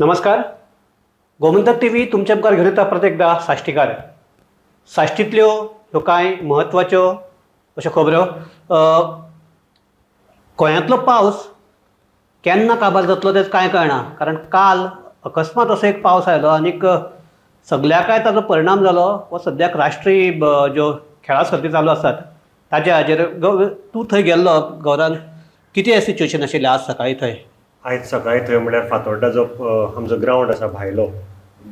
नमस्कार. गोमंतक टीव्ही तुमच्या मुखार घेवन येता प्रत्येकदा साश्टीकार. साश्टींतल्यो ह्यो कांय म्हत्वाच्यो अश्यो खबरो. गोंयांतलो पावस केन्ना काबार जातलो तें कांय कळना, कारण काल अकस्मात असो एक पावस आयलो आनीक सगळ्याकाय ताजो परिणाम जालो. हो सद्याक राष्ट्रीय ज्यो खेळा सर्ती चालू आसात ताच्या हाजेर तूं थंय गेल्लो गौरान, कितें सिच्युएशन आशिल्लें आज सकाळीं थंय? आयज सकाळीं थंय म्हळ्यार फातोड्डा जो आमचो ग्रावंड आसा भायलो,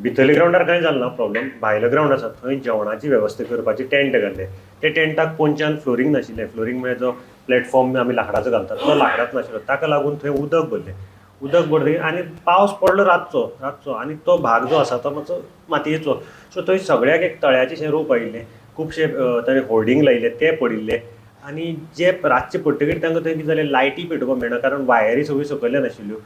भितरल्या ग्रावंडार कांय जालें ना प्रॉब्लम. भायलो ग्रावंड आसा थंय जेवणाची वेवस्था करपाची टेंट घाल्ले. ते टेंटाक पोंच्यान फ्लोरींग नाशिल्लें. फ्लोरींग म्हळ्यार जो प्लॅटफॉर्म आमी लाकडाचो घालतात तो लाकडाचो नाशिल्लो, ताका लागून थंय उदक भरलें. उदक भरलें आनी पावस पडलो रातचो आनी तो भाग जो आसा तो मातसो मातयेचो. सो थंय सगळ्याक एक तळ्याचें शें रोप आयिल्लें. खुबशे ताणें होर्डिंग लायिल्ले ते पडिल्ले आनी जे रातचे पडटकीर तांकां थंय कितें जालें, लायटी पेटोवपाक मेळना, कारण वायरी सगळ्यो सकयल्यो नाशिल्ल्यो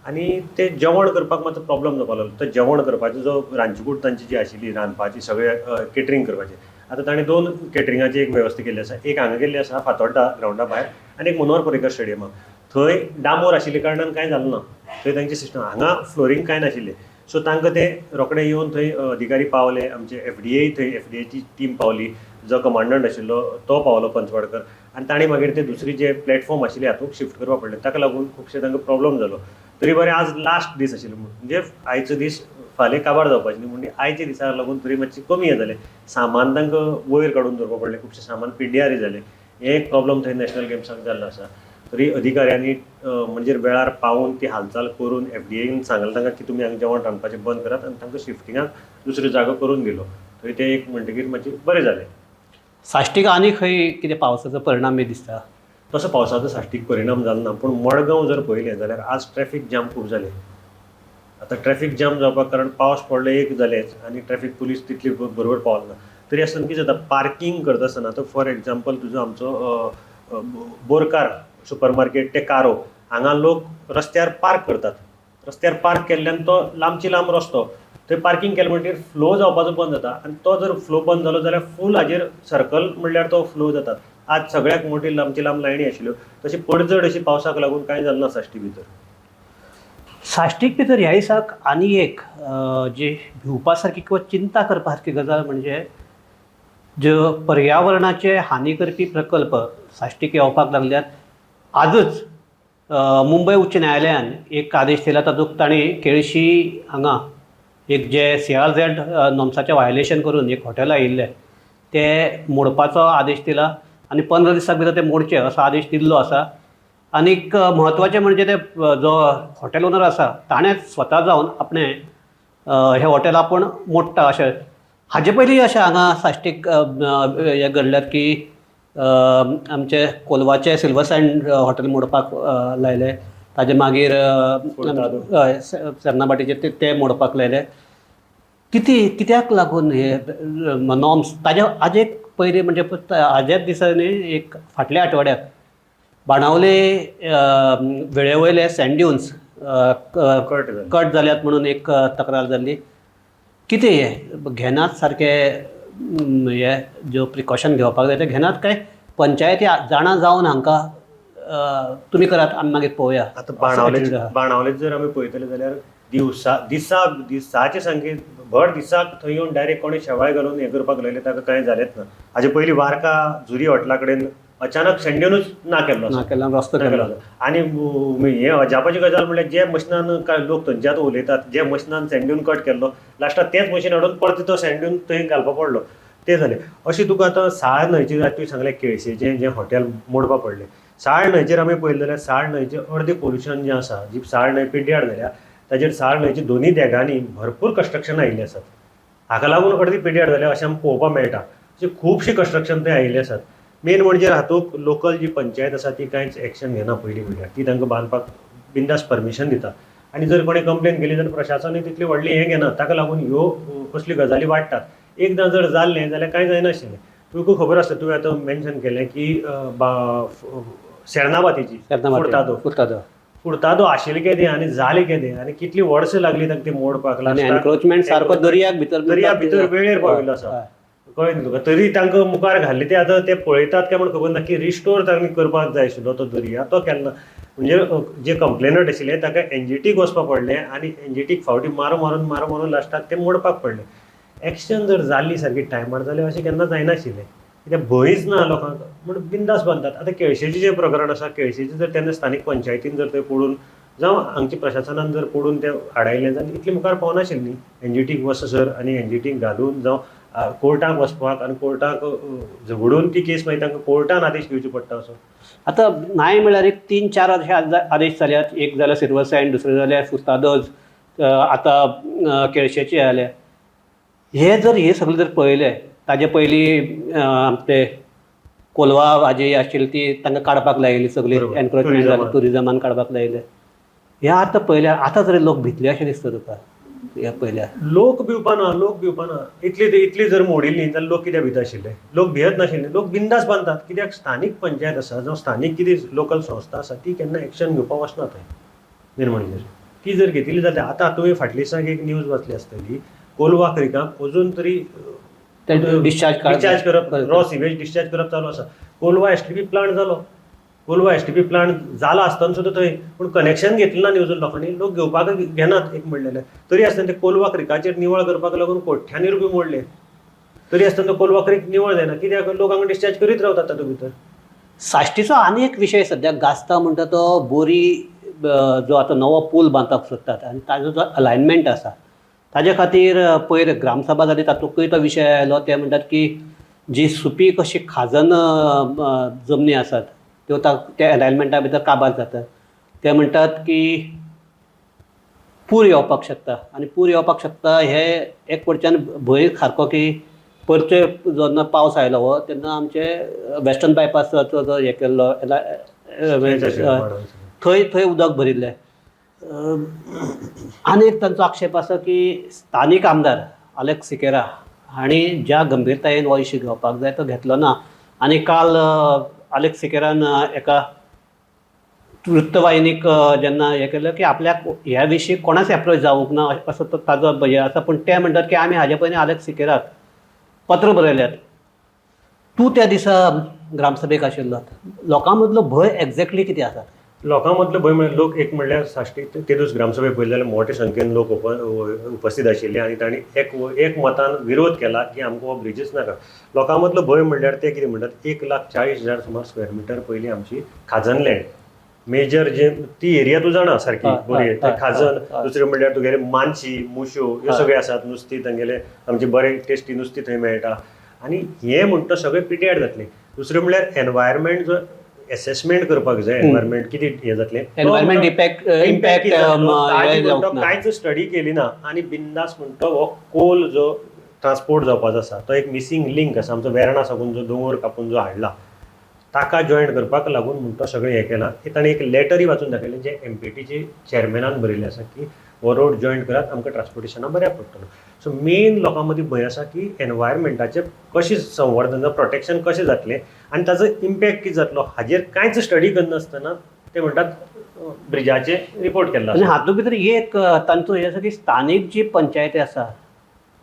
आनी ते जेवण करपाक मातसो प्रॉब्लम जावपाक लागलो. तो जेवण करपाचो जो रांदचीकूड तांची जी आशिल्ली रांदपाची सगळे केटरिंग करपाचें, आतां ताणें 2 केटरिंगाची एक वेवस्था केल्ली आसा. एक हांगा केल्ली आसा फातोड्डा ग्रावंडा भायर आनी एक मनोहर पर्रीकर स्टेडियमाक. थंय डांबोर आशिल्ले कारणान कांय जालें ना. थंय तांचें सिस्टम, हांगा फ्लोरींग कांय नाशिल्लें. सो तांकां ते रोखडे येवन थंय अधिकारी पावले. आमचे एफडीए थंय एफडीएची टीम पावली. जो कमांडंट आशिल्लो तो पावलो पंचवाडकर, आनी ताणें मागीर ते दुसरी जे प्लॅटफॉर्म आशिल्ले हातूंत शिफ्ट करपाक पडलें. ताका लागून खुबशे तांकां प्रॉब्लम जालो. तरी बरें आज लास्ट दीस आशिल्लो, म्हणजे आयचो दीस फाल्यां काबार जावपाचें न्ही, म्हणजे आयच्या दिसाक लागून तरी मातशी कमी हें जालें. सामान तांकां वयर काडून दवरपाक पडलें, खुबशें सामान पिड्ड्यार जालें. हे एक प्रॉब्लम थंय नॅशनल गेम्साक जाल्लो आसा. तरी अधिकाऱ्यांनी म्हणजे वेळार पावून ती हालचाल करून एफडीएन सांगलें तांकां की तुमी हांगा जेवण रांदपाचें बंद करात, आनी तांकां शिफ्टिंगाक दुसरो जागो करून दिलो. थंय ते एक म्हणटकीर मातशें बरें जालें. साश्टीक आनी खंय कितें पावसाचो परिणाम बी दिसता? तसो पावसाचो साश्टीक परिणाम जालो ना, पूण मडगांव जर पळयलें जाल्यार आज ट्रॅफीक जाम खूब जालें. आतां ट्रॅफीक जाम जावपाक कारण पावस पडलो एक जालेंच आनी ट्रॅफीक पुलीस तितली बरोबर पावलो ना. तरी आसतना कितें जाता, पार्किंग करता आसतना आतां फॉर एग्जाम्पल तुजो आमचो बोरकार सुपर मार्केट, ते कारो हांगा लोक रस्त्यार पार्क करतात. रस्त्यार पार्क केल्ल्यान तो लांबची लांब रस्तो, थंय पार्किंग केलें म्हणटकीर फ्लो जावपाचो बंद जाता आनी तो जर फ्लो बंद जालो जाल्यार फूल हाजेर सर्कल म्हणल्यार तो फ्लो जाता. आज सगळ्याक मोठी लांबची लांब लायनी आशिल्ल्यो. तशी पडझड अशी पावसाक लागून कांय जालें ना साश्टी भितर. साश्टीक भितर ह्या दिसाक आनी एक जी भिवपा सारकी किंवा चिंता करपा सारकी गजाल म्हणजे ज्यो पर्यावरणाचे हानी करपी प्रकल्प साश्टीक येवपाक लागल्यात. आजच मुंबय उच्च न्यायालयान एक आदेश दिला, तातूंत तांणी केळशी हांगा एक जे CRZ नॉर्म्साचें वायलेशन करून एक हॉटेल आयिल्लें ते मोडपाचो आदेश दिला आनी 15 दिसां भितर ते मोडचे असो आदेश दिल्लो आसा. आनीक म्हत्वाचें म्हणजे ते जो हॉटेल ओनर आसा ताणें स्वता जावन आपणें हें हॉटेल आपूण मोडटा अशें. हाजे पयलीं अशें हांगा साश्टीक हें घडल्यात की आमचे कोलवाचे सिल्वर सँड हॉटेल मोडपाक लायलें. ताजे मागीर सेर्नाबाटीचे ते मोडपाक लायले. कित्याक लागून हे नॉर्म्स ताज्या हाजे पयलीं म्हणजे हाजेच दिसांनी एक फाटल्या आठवड्याक बाणावले वेळेवयले सँड ड्युन्स कट जाल्यात म्हणून एक तक्रार जाल्ली. कितें हें घेनात सारके हे ज्यो प्रिकॉशन घेवपाक जाय ते घेनात काय पंचायती जाणा जावन हांकां तुमी करात आमी मागीर पळोवया? आतां बाणावले जर आमी पळयतले जाल्यार दिसाचे संख्येन भर दिसाक थंय येवन डायरेक्ट कोणी शेवाळ घालून हें करपाक लायलें, ताका कांय जालेंच ना. हाजे पयलीं वार्का झुरी हॉटेला कडेन अचानक सँड्यूनूच ना केल्लो रस्तो केल्लो. आनी हे अजापाची गजाल म्हणल्यार जे मशिनान लोक थंयचे आतां उलयतात, जे मशिनान सँड्यून कट केल्लो लास्टाक तेच मशीन हाडून परत तो सँड्यून थंय घालपाक पडलो, ते जालें. अशें तुका आतां साळ न्हंयचेर तुवें सांगलें केळशेचें जें हॉटेल मोडपाक पडलें. साळ न्हंयचेर आमी पळयलें जाल्यार साळ न्हंयचें अर्दें पोल्युशन जें आसा, जी साळ न्हंय पिड्ड्यार जाल्या ताचेर साळ न्हंयच्या दोनूय देगांनी भरपूर कन्स्ट्रक्शन आयिल्लीं आसात. हाका लागून अर्दी पिड्ड्यार जाल्या अशें आमकां पळोवपाक मेळटा. अशें खुबशीं कन्स्ट्रक्शन थंय आयिल्लीं आसात. मेन म्हणजे हातूंत लोकल जी पंचायत आसा ती कांयच एक्शन घेना. पयलीं म्हणल्यार ती तांकां बांदपाक बिंदास परमिशन दिता आनी जर कोणें कंप्लेन केली जाल्यार प्रशासनूय तितली व्हडली हें घेना. ताका लागून ह्यो कसल्यो गजाली वाडटात. एकदां जर जाल्लें जाल्यार कांय जायनाशिल्लें. तुमकां खबर आसता, तुवें आतां मेन्शन केलें की सेर्नाबातीची फुर्तादो आशिल्ले केदें आनी जालें केदें आनी कितलीं वर्सां लागलीं ताका तें मोडपाक. एन्क्रोचमेंट सारको दर्या भितर वेळेर पाविल्लो आसा, कळ्ळें न्ही तुका. तरी तांकां मुखार घाल्ले ते आतां ते पळयतात काय म्हण खबर ना की रिस्टोर तांणी करपाक जाय आशिल्लो तो दर्या, तो केन्ना. म्हणजे जे कंप्लेनंट आशिल्ले ताका एनजीटीक वचपाक पडलें आनी एनजीटीक फावटी मारो मारून लास्टाक ते मोडपाक पडलें. एक्शन जर जाल्ली सारकी टायमार जाल्यार अशें केन्ना जायनाशिल्लें. कित्याक भंयच ना लोकांक म्हणून बिंदास बांदतात. आतां केळशेचें जें प्रकरण आसा, केळशेचें जर तेन्ना स्थानीक पंचायतीन जर थंय पडून जावं हांगच्या प्रशासनान जर पडून तें हाडायलें जाल्यार इतली मुखार पावनाशिल्लीं न्ही. एनजीटीक वचसर आनी एनजीटीक घालून जावं कोर्टाक वचपाक आनी कोर्टाक झगडून ती केस मागीर तांकां कोर्टान आदेश दिवचे पडटा असो. आता नाही म्हळ्यार एक 3-4 अशे आदेश जाल्यात. एक जाल्यार सिल्वरसायन, दुसरे जाल्यार सुस्तादोज, आतां केळशेचे जाले. हे सगळे जर पळयलें, ताजे पयलीं ते कोलवा भाजी आशिल्ली ती तांकां काडपाक लायिल्ली सगळी, बरोबर. एनक्रोचमेंट जाली, टुरिजमान काडपाक लायिल्ले. हे आतां पळयल्यार आतां तरी लोक भितले अशें दिसता तुका हे पळयल्यार? लोक भिवपाना इतली जर मोडिल्ली जाल्यार लोक कित्याक भिता आशिल्ले? लोक भियत नाशिल्ले, लोक बिंदास बांदतात. कित्याक स्थानीक पंचायत आसा जावं स्थानीक कितें लोकल संस्था आसा ती केन्ना एक्शन घेवपाक वचना थंय निर्मणीचेर. ती जर घेतिल्ली जाल्यार आतां तुवें फाटल्या दिसाक एक न्यूज वाचली आसतली, कोलवा क्रिकाक अजून तरी डिस्चार्ज करप, रॉ सिवेज डिस्चार्ज करप चालू आसा. कोलवा एसटीपी प्लांट जालो, कोलवा एसटीपी प्लांट जाला आसतना सुद्दां थंय पूण कनेक्शन घेतलें ना न्ही अजून लोकांनी. लोक घेवपाक घेनात एक म्हणलेलें. तरी आसतना ते कोलवा क्रिकाचेर निवळ करपाक लागून कोट्यांनी रुपया मोडले. तरी आसतना तो कोलवा क्रीक निवळ जायना. कित्याक लोक हांगा डिस्चार्ज करीत रावतात तातूंत भितर. साश्टीचो आनी एक विशय सद्याक गाजता म्हणटा तो बोरी, जो आतां नवो पूल बांदपाक सोदतात आनी ताजो जो अलायनमेंट आसा ताजे खातीर पयर ग्रामसभा जाली तातूंतय तो विशय आयलो. ते म्हणटात की जी सुपीक अशी खाजन जमनी आसात त्यो त्या अलायनमेंटा भितर काबार जातात. ते म्हणटात की पूर येवपाक शकता आनी पूर येवपाक शकता हे एक वटच्यान भंय सारको की परचे जेन्ना पावस आयलो हो तेन्ना आमचे वेस्टर्न बायपासाचो जो हे केल्लो थंय उदक भरिल्लें. आनी एक तांचो आक्षेप आसा की स्थानीक आमदार अलेक्स सिकेरा हांणी ज्या गंभीरतायेन हो इशू घेवपाक जाय तो घेतलो ना. आनी काल अलेक्स सिकेरान एका वृत्तवाहिनीक जेन्ना हें केलें की आपल्याक ह्या विशीं कोणाच एप्रोच जावंक ना असो तो ताजो भंय आसा. पूण ते म्हणटात की आमी हाजे पयलीं अलेक्स सिकेराक पत्र बरयल्यात. तूं त्या दिसा ग्रामसभेक आशिल्लो. लोकां मदलो भंय एक्झॅक्टली कितें आसा? लोकां मदलो भंय म्हळ्यार लोक एक म्हणल्यार साश्टी ते दीस ग्रामसभेक पळयलें जाल्यार मोठ्या संख्येन लोक उपस्थित आशिल्ले आनी तांणी एक मतान विरोध केला की आमकां हो ब्रिजच नाका. लोकां मदलो भंय म्हणल्यार ते कितें म्हणटात 1,40,000 सुमार स्क्वेअर मिटर पयलीं आमची खाजन लँड मेजर जे ती एरिया तूं जाणा सारकी बरी खाजन. दुसरें म्हणल्यार तुगेले मानशी, मुश्यो ह्यो सगळे आसात. नुस्तीं तांगेले आमचे बरें टेस्टी नुस्तीं थंय मेळटा आनी हें म्हणटा सगळें पिड्यार जातलें. दुसरें म्हणल्यार एनवायरमेंट जो एसेसमेंट करपाक जाय, एनवायरमेंट कितें हें जातलें, एनवायरमेंट इम्पॅक्ट कांयच स्टडी केली ना. आनी बिंदास म्हणटा हो कोल जो ट्रान्सपोर्ट जावपाचो आसा तो एक मिसींग लिंक आसा. आमचो वेर्णा साकून जो दोंगर कापून जो हाडला ताका जॉयंट करपाक लागून म्हणटा सगळें हें केलां. ताणें एक लेटरूय वाचून दाखयलें जे एमपीटीचे चेअरमॅनान बरयल्लें आसा की हो रोड जॉयंट करात आमकां ट्रान्सपोर्टेशना बऱ्याक पडटलो. सो मेन लोकां मदीं भंय आसा की एनवायरमेंटाचें कशें संवर्धन प्रोटेक्शन कशें जातलें आनी ताजो इम्पॅक्ट कितें जातलो हाजेर कांयच स्टडी करनासतना ते म्हणटात ब्रिजाचे रिपोर्ट केल्लो. आनी हातूंत भितर एक तांचो हें आसा की स्थानीक जी पंचायती आसा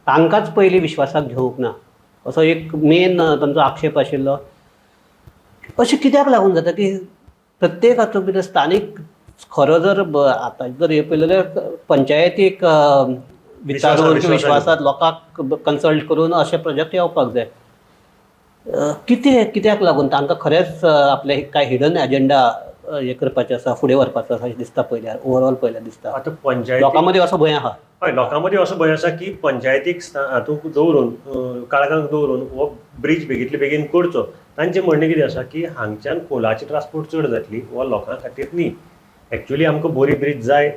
तांकांच पयलीं विश्वासाक घेवंक ना असो एक मेन तांचो आक्षेप आशिल्लो. अशें कित्याक लागून जाता की प्रत्येक हातूंत भितर स्थानीक खरो जर आतां जर हे पळयलें जाल्यार पंचायतीक विचारून विश्वासांत लोकांक कन्सल्ट करून अशे प्रोजेक्ट येवपाक जाय. कित्याक लागून तांकां खरेंच आपले काय हिडन एजेंडा हे करपाचें आसा, फुडें व्हरपाचो आसा अशें दिसता पयल्यार ओवरऑल पळयल्यार दिसता. आतां पंचायती लोकां मदीं असो भंय आहा. हय, लोकां मदीं असो भंय आसा की पंचायतीक हातूंत दवरून काळखांक दवरून हो ब्रीज बेगींतले बेगीन करचो. तांचें म्हणणें कितें आसा की हांगच्यान कोलाची ट्रान्सपोर्ट चड जातली हो लोकां खातीर न्ही. एक्चुअली आमकां बोरी ब्रीज जाय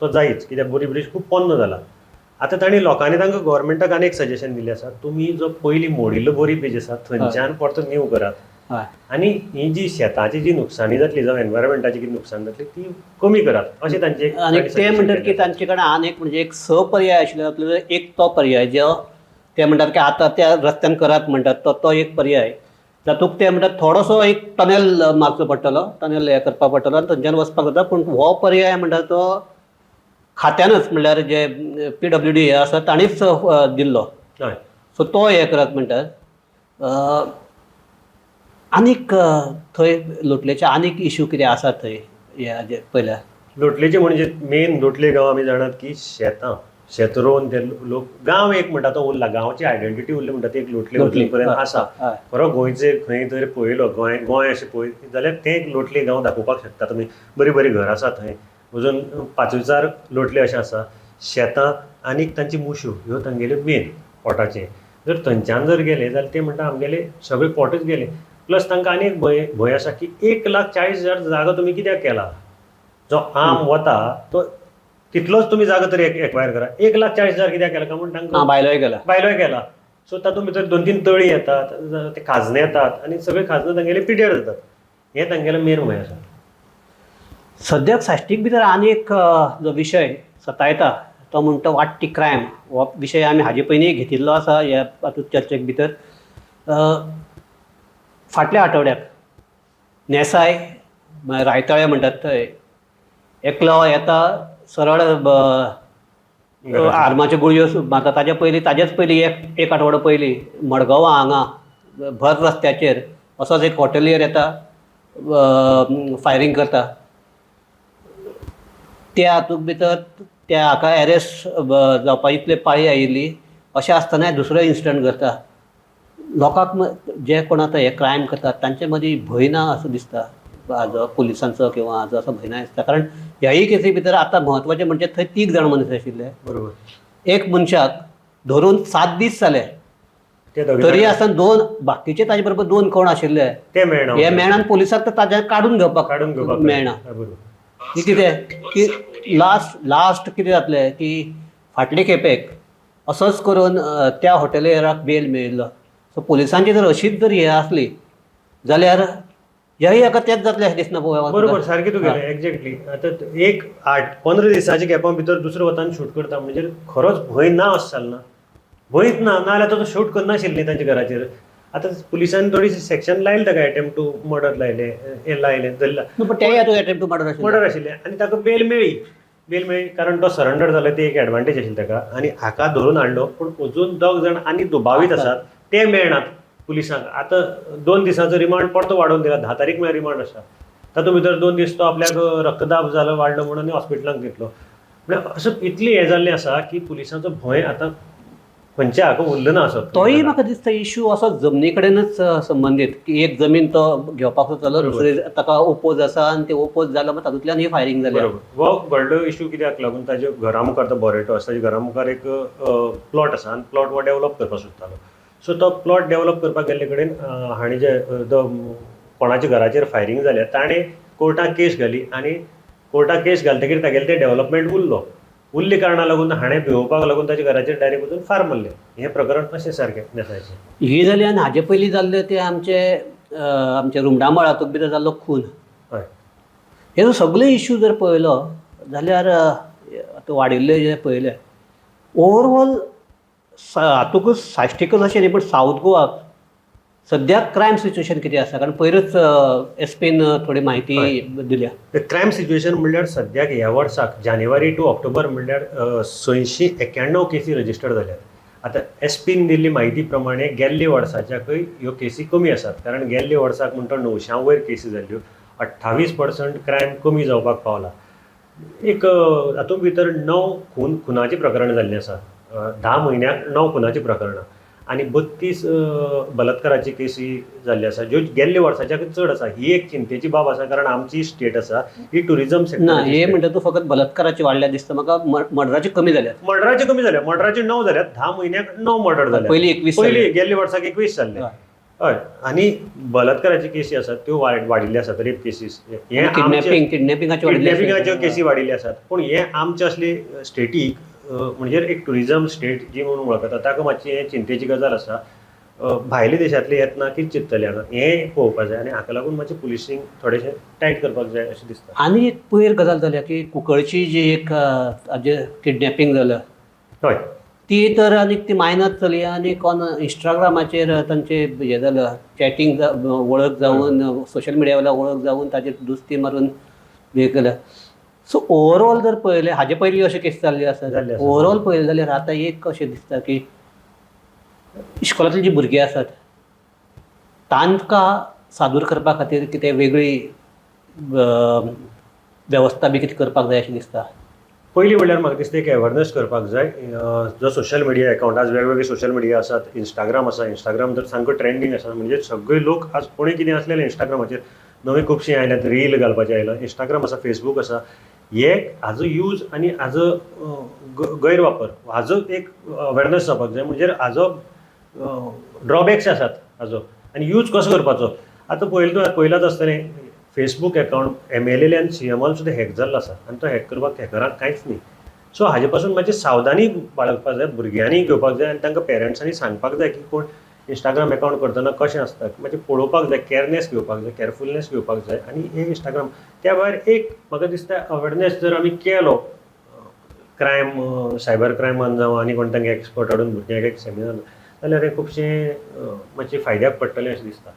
तो जायच कित्याक बोरी ब्रीज खूब पोन्न जाला. आतां तांणी लोकांनी तांकां गव्हर्मेंटाक आनी एक सजेशन दिल्लें आसा, तुमी जो पयलीं मोडिल्लो बोरी ब्रीज आसा थंयच्यान परतो नीव करात आनी ही जी शेताची जी नुकसाणी जातली जावं एनवायरमेंटाची कितें नुकसाण जातली ती कमी करात अशें तांचे. आनी ते म्हणटात की तांचे कडेन आनी एक म्हणजे एक पर्याय आशिल्लो एक तो पर्याय जो ते म्हणटात की आतां त्या रस्त्यान करात म्हणटात तो एक पर्याय. तातूंत ते म्हणटात थोडोसो एक टनेल मारचो पडटलो, टनेल हें करपाक पडटलो आनी थंयच्यान वचपाक जाता. पूण हो पर्याय म्हणटा तो खात्यानच म्हणल्यार जे PWD हे आसा तांणीच दिल्लो. सो तो हें करात म्हणटात. आनीक थंय लोटलेचे आनीक इश्यू कितें आसा थंय हे पयल्या लोटलेचे म्हणजे मेन लोटले गांव आमी जाणात की शेत रोवन ते लोक गांव एक म्हणटा तो उरला गांवची आयडेंटिटी उरली म्हणटा ती एक लोटले अजून पर्यंत आसा हय. खरो गोंयचे खंय तरी पळयलो गोंय अशें पळय जाल्यार ते एक लोटले गांव दाखोवपाक शकता तुमी बरीं बरीं घरां आसा थंय अजून 5-4 लोटले अशें आसा शेतां आनीक तांची मुश्यो ह्यो तांगेल्यो मेन पोटाचे जर थंयच्यान जर गेले जाल्यार ते म्हणटा आमगेले सगळे पोटच गेले प्लस तांकां आनी एक भंय आसा की 1,40,000 जागो तुमी कित्याक केला जो आम वता तो तितलोच तुम्ही जागा तरी एक्वायर करा 1,40,000 कित्याक केला काय म्हणून तांकां भायलोय गेला बायलोय केला सो तातूंत भितर 2-3 तळी येतात ते खाजने येतात आनी सगळे खाजने तांगेले पिड्यार जातात हे तांगेलो मेन भंय आसा सद्याक साश्टीक भितर आनी एक जो विशय सतायता तो म्हणटा वाडटी क्रायम हो विशय आमी हाजे पयलीं घेतिल्लो आसा ह्या हातूंत चर्चेक भितर फाटल्या आठवड्याक नेसाय रायताळे म्हणटात थंय एकलो येता सरळ आर्माच्यो गुळयो मारता ताजेच पयलीं एक आठवडो पयलीं मडगांवां हांगा भर रस्त्याचेर असोच एक हॉटेलियर येता फायरींग करता त्या हातूंत भितर त्या हाका एरेस्ट जावपा इतले पाळी आयिल्ली अशें आसतना दुसरो इन्सिडंट घडटा लोकांक जे कोण आतां हे क्रायम करतात तांचे मदीं भंय ना असो दिसता हाजो पुलिसांचो किंवा हाजो असो भंय ना दिसता कारण ह्याय केसी भितर आतां म्हत्वाचें म्हणजे थंय 3 जाण मनीस आशिल्ले बरोबर एक मनशाक धरून 7 दीस जाले ते दोगी तरी आसतना 2 बाकीचे ताजे बरोबर 2 कोण आशिल्ले ते मेळना हे मेळान पुलिसाक तर ताजे काडून घेवपाक मेळना बरोबर की कितें की लास्ट कितें जातलें की फाटले खेपेक असोच करून त्या हॉटेलियराक बेल मेळिल्लो सो पुलिसांची जर अशीच जर हे आसली जाल्यार ह्याय हाका तेच जातलें अशें दिसना पळय बरोबर सारकें तुगेलें एक्झॅक्टली आतां एक 8-15 दिसाच्या गॅपा भितर दुसरो वतान शूट करता म्हणजे खरोच भंय ना असो जालना भंयच ना नाल्यार तो शूट करनाशिल्ली तांच्या घराचेर आतां पुलिसांनी थोडीशी सेक्शन लायले ताका अटेम्प्ट टू मर्डर लायले हे लायले धरला तेय अटेम्प्ट टू मर्डर मर्डर आशिल्ले आनी ताका बेल मेळ्ळी कारण तो सरेंडर जालो ती एक एडवांटेज आशिल्ली ताका आनी हाका धरून हाडलो पूण अजून 2 जाण आनी दुबावीत आसात ते मेळनात पुलिसांक आतां 2 दिसांचो रिमांड परतो वाडोवन दिला 10 तारीख मेरेन रिमांड आसा तातूंत भितर 2 दीस तो आपल्याक रक्तदाब जालो वाडलो म्हणून हॉस्पिटलांत घेतलो म्हणजे असो इतली हें जाल्लें आसा की पुलिसांचो भंय आतां खंयच्या हाका उरलो ना असो तोय म्हाका दिसता इश्यू असो जमनी कडेनच संबंदीत की एक जमीन तो घेवपाक सोदतालो दुसरे ताका ओपोज आसा आनी ते ओपोज जालो मागीर तातूंतल्यान ही फायरींग जाली बरोबर हो व्हडलो इश्यू कित्याक लागून ताजे घरा मुखार तो बोरेटो आसा ताच्या घरा मुखार एक प्लॉट आसा आनी प्लॉट हो डेवलप करपाक सोदतालो सो तो प्लॉट डेवलप करपाक गेल्ले कडेन हांणी जे कोणाच्या घराचेर फायरींग जाल्या ताणें कोर्टाक केस घाली आनी कोर्टाक केस घालतकीर तागेलें तें डेवलपमेंट उरले कारणां लागून हाणें भिवपाक लागून ताच्या घराचेर डायरेक्ट वचून फार मारलें हें प्रकरण अशें सारकें नेसायचें ही जाली आनी हाजे पयलीं जाल्ले ते आमचे रुमडामळ हातूंत भितर जाल्लो खून हय हे सगळे इश्यू जर पळयलो जाल्यार आतां वाडिल्ले जे पळयले ओवरऑल हातूंकच साश्टीकच अशें न्ही पूण सावथ गोवाक सद्याक क्रायम सिच्युएशन कितें आसा कारण पयरूच एसपीन थोडी म्हायती दिल्या क्रायम सिच्युएशन म्हणल्यार सद्याक ह्या वर्साक जानेवारी टू ऑक्टोबर म्हणल्यार 691 केसी रजिस्टर जाल्यात आतां एसपीन दिल्ली म्हायती प्रमाणे गेल्ले वर्साच्याकय ह्यो केसी कमी आसात कारण गेल्ले वर्साक म्हणटा 900 वयर केसी जाल्ल्यो 28% क्रायम कमी जावपाक पावला एक हातूंत भितर 9 खुनाची प्रकरणां जाल्लीं आसा 10 म्हयन्याक 9 खुनाची प्रकरणां आनी 32 बलात्काराची केसी जाल्ली आसा ज्यो गेल्ले वर्साच्या चड आसा ही एक चिंतेची बाब आसा कारण आमची स्टेट आसा ही टुरिझम ना सेक्टर हे म्हणटा तूं फकत बलात्काराची वाडल्या दिसता म्हाका मर्डराची कमी जाल्यात मर्डराचे कमी जाल्या मर्डराचे 9 जाल्यात 10 म्हयन्याक 9 मर्डर जाले पयलीं 21 पयलीं गेल्ले वर्साक 21 जाल्ले हय आनी बलात्काराची केसी आसात त्यो वाडिल्ले आसात रेप केसीस हे किडनॅपिंगाच्यो केसी वाडिल्ले आसात पूण हे आमचे असले स्टेटीक म्हणजे एक टुरिझम स्टेट जी म्हणून वळखता ताका मातशी हें चिंतेची गजाल आसा भायले देशांतले येतना कितें चिंततले हांगा हें पळोवपाक जाय आनी हाका लागून मातशें पुलिसींग थोडेशें टायट करपाक जाय अशें दिसता आनी एक पयर गजाल जाल्या की कुंकळची जी एक हाजे किडनॅपिंग जाल्या हय ती तर आनीक ती मायनर चली आनी कोण इंस्टाग्रामाचेर तांचे हें जालें चॅटींग वळख जावन सोशल मिडिया वयल्यान वळख जावन ताचेर दुस्ती मारून हें केल्या सो ओवरऑल जर पळयलें हाजे पयलीं अशें केस जाल्ली आसा ओवरऑल पळयलें जाल्यार आतां एक अशें दिसता की इश्कोलांतलीं जीं भुरगीं आसात तांकां सादूर करपा खातीर कितें वेगळी वेवस्था बी कितें करपाक जाय अशें दिसता? पयलीं म्हणल्यार म्हाका दिसता एक अवेरनेस करपाक जाय. जो सोशल मिडिया अकाउंट आज वेगवेगळे सोशल मिडिया आसात. इंस्टाग्राम आसा, इंस्टाग्राम तर सामको ट्रेंडींग आसा. म्हणजे सगळे लोक आज कोणी कितें असलेलें इंस्टाग्रामाचेर नवीं खुबशीं आयल्यात, रील घालपाचें आयलां. इंस्टाग्राम आसा, फेसबूक आसा. हे हाजो यूज आनी हाजो गैरवापर हाजो एक अवेरनेस जावपाक जाय. म्हणजे हाजो ड्रॉबॅक्स आसात हाजो आनी यूज कसो करपाचो. आतां पयलाच आसतलें फेसबूक अकाउंट MLA आनी CML सुद्दां हॅक जाल्लो आसा आनी तो हॅक करपाक हॅकरांक कांयच न्ही. सो हाजे पासून मातशी सावधानी बाळगपाक जाय, भुरग्यांनी घेवपाक जाय आनी तांकां पेरंट्सांनी सांगपाक जाय की कोण इंस्टाग्राम अकाउंट करतना कशें आसता मातशें पळोवपाक जाय, केअरनेस घेवपाक जाय, केअरफुलनेस घेवपाक जाय. आनी हे इंस्टाग्राम त्या भायर एक म्हाका दिसता अवेरनेस जर आमी केलो क्रायम सायबर क्रायमान जावं आनी कोण तांकां एक्सपर्ट हाडून भुरग्यांक एक सेमिनार जाल्यार हें खुबशें मातशें फायद्याक पडटलें अशें दिसता.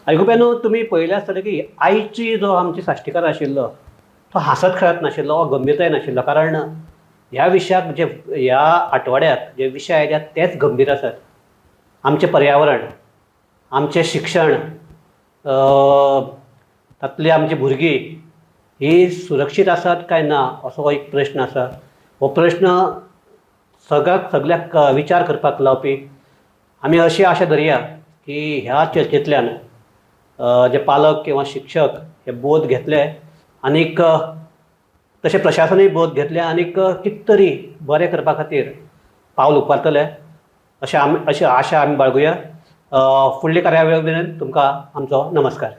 आयकुप्यानो तुमी पळयलें आसतलें की आयची जो आमची साश्टीकार आशिल्लो तो हांसत खेळत नाशिल्लो वा गंभीरताय नाशिल्लो. कारण ह्या विशयाक जे ह्या आठवड्याक जे विशय आयल्यात तेच गंभीर आसात. आमचें पर्यावरण, आमचें शिक्षण, तातूंतली आमची भुरगीं ही सुरक्षीत आसात काय ना असो एक प्रश्न आसा. हो प्रश्न सगळ्याक विचार करपाक लावपी. आमी अशी आशा धरया की ह्या चर्चेंतल्यान जे पालक किंवा शिक्षक हे बोध घेतले आनीक तशें प्रशासनूय बोध घेतले आनीक कितें तरी बरें करपा खातीर पावल उबारतले अशें आशा आमी बाळगुया. फुडले कार्यावळी मेरेन तुमकां आमचो नमस्कार.